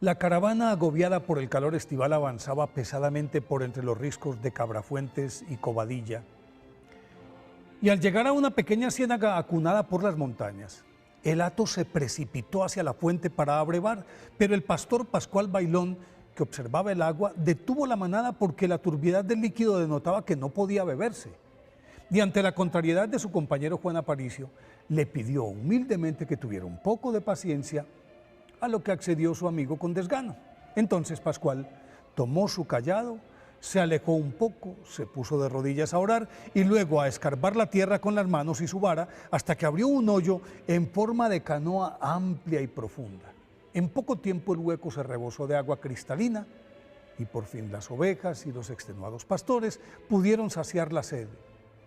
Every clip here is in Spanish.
La caravana, agobiada por el calor estival, avanzaba pesadamente por entre los riscos de Cabrafuentes y Covadilla. Y al llegar a una pequeña ciénaga acunada por las montañas, el hato se precipitó hacia la fuente para abrevar, pero el pastor Pascual Bailón, que observaba el agua, detuvo la manada porque la turbiedad del líquido denotaba que no podía beberse. Y ante la contrariedad de su compañero Juan Aparicio, le pidió humildemente que tuviera un poco de paciencia, a lo que accedió su amigo con desgano. Entonces Pascual tomó su cayado, se alejó un poco, se puso de rodillas a orar y luego a escarbar la tierra con las manos y su vara hasta que abrió un hoyo en forma de canoa amplia y profunda. En poco tiempo el hueco se rebosó de agua cristalina y por fin las ovejas y los extenuados pastores pudieron saciar la sed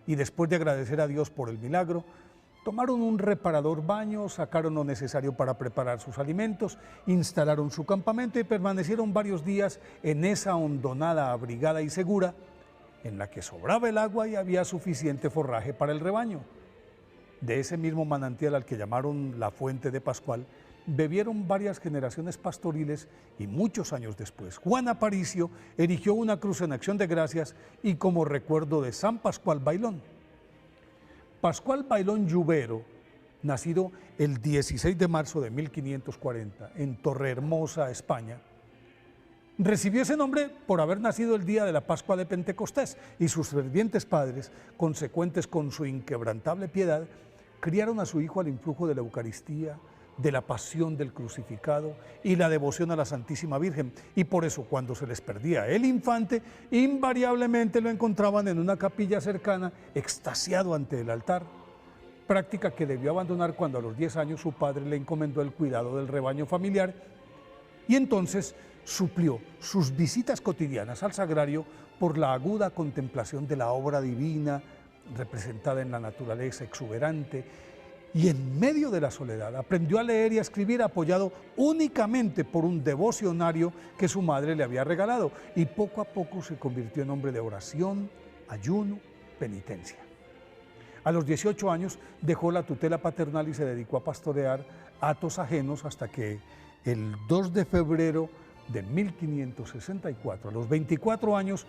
y después de agradecer a Dios por el milagro, tomaron un reparador baño, sacaron lo necesario para preparar sus alimentos, instalaron su campamento y permanecieron varios días en esa hondonada abrigada y segura, en la que sobraba el agua y había suficiente forraje para el rebaño. De ese mismo manantial al que llamaron la Fuente de Pascual, bebieron varias generaciones pastoriles y muchos años después, Juan Aparicio erigió una cruz en acción de gracias y como recuerdo de San Pascual Bailón. Pascual Bailón Lluvero, nacido el 16 de marzo de 1540 en Torrehermosa, España, recibió ese nombre por haber nacido el día de la Pascua de Pentecostés y sus fervientes padres, consecuentes con su inquebrantable piedad, criaron a su hijo al influjo de la Eucaristía, de la pasión del crucificado y la devoción a la Santísima Virgen, y por eso cuando se les perdía el infante, invariablemente lo encontraban en una capilla cercana, extasiado ante el altar, práctica que debió abandonar cuando a los 10 años su padre le encomendó el cuidado del rebaño familiar, y entonces suplió sus visitas cotidianas al sagrario por la aguda contemplación de la obra divina representada en la naturaleza exuberante, y en medio de la soledad aprendió a leer y a escribir apoyado únicamente por un devocionario que su madre le había regalado y poco a poco se convirtió en hombre de oración, ayuno, penitencia. A los 18 años dejó la tutela paternal y se dedicó a pastorear hatos ajenos hasta que el 2 de febrero de 1564, a los 24 años,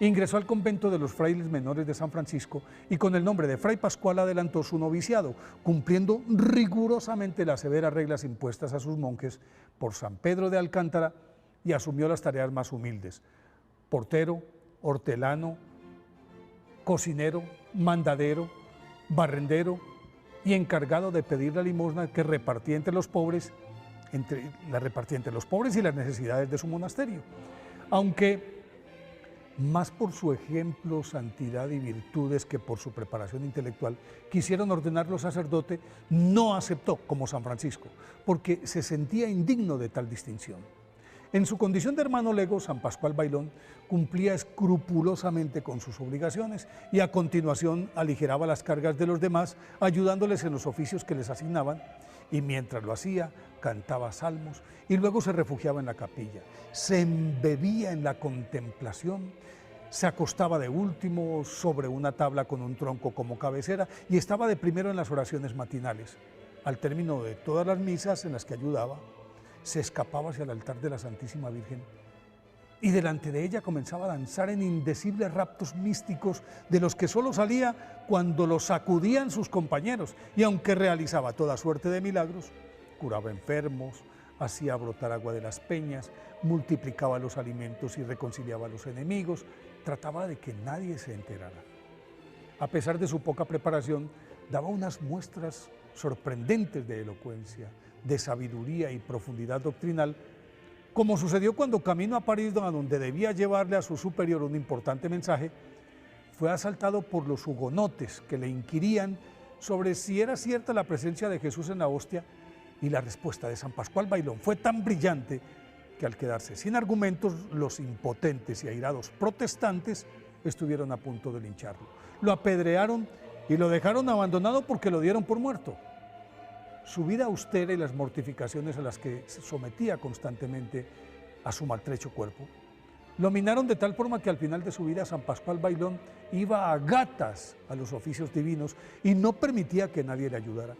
ingresó al convento de los frailes menores de San Francisco y con el nombre de Fray Pascual adelantó su noviciado, cumpliendo rigurosamente las severas reglas impuestas a sus monjes por San Pedro de Alcántara y asumió las tareas más humildes: portero, hortelano, cocinero, mandadero, barrendero y encargado de pedir la limosna que repartía entre los pobres, y las necesidades de su monasterio. Aunque más por su ejemplo, santidad y virtudes que por su preparación intelectual quisieron ordenarlo sacerdote, no aceptó como San Francisco, porque se sentía indigno de tal distinción. En su condición de hermano lego, San Pascual Bailón cumplía escrupulosamente con sus obligaciones y a continuación aligeraba las cargas de los demás, ayudándoles en los oficios que les asignaban, y mientras lo hacía, cantaba salmos y luego se refugiaba en la capilla, se embebía en la contemplación, se acostaba de último sobre una tabla con un tronco como cabecera y estaba de primero en las oraciones matinales. Al término de todas las misas en las que ayudaba, se escapaba hacia el altar de la Santísima Virgen y delante de ella comenzaba a danzar en indecibles raptos místicos de los que solo salía cuando los sacudían sus compañeros, y aunque realizaba toda suerte de milagros, curaba enfermos, hacía brotar agua de las peñas, multiplicaba los alimentos y reconciliaba a los enemigos, trataba de que nadie se enterara. A pesar de su poca preparación, daba unas muestras sorprendentes de elocuencia, de sabiduría y profundidad doctrinal, como sucedió cuando camino a París, donde debía llevarle a su superior un importante mensaje, fue asaltado por los hugonotes que le inquirían sobre si era cierta la presencia de Jesús en la hostia Y la respuesta de San Pascual Bailón fue tan brillante que al quedarse sin argumentos, los impotentes y airados protestantes estuvieron a punto de lincharlo. Lo apedrearon y lo dejaron abandonado porque lo dieron por muerto. Su vida austera y las mortificaciones a las que se sometía constantemente a su maltrecho cuerpo lo minaron de tal forma que al final de su vida San Pascual Bailón iba a gatas a los oficios divinos y no permitía que nadie le ayudara,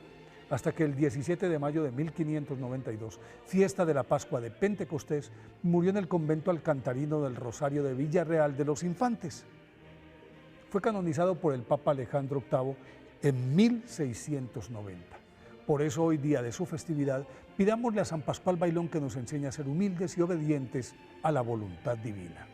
hasta que el 17 de mayo de 1592, fiesta de la Pascua de Pentecostés, murió en el convento alcantarino del Rosario de Villarreal de los Infantes. Fue canonizado por el Papa Alejandro VIII en 1690. Por eso hoy día de su festividad, pidámosle a San Pascual Bailón que nos enseñe a ser humildes y obedientes a la voluntad divina.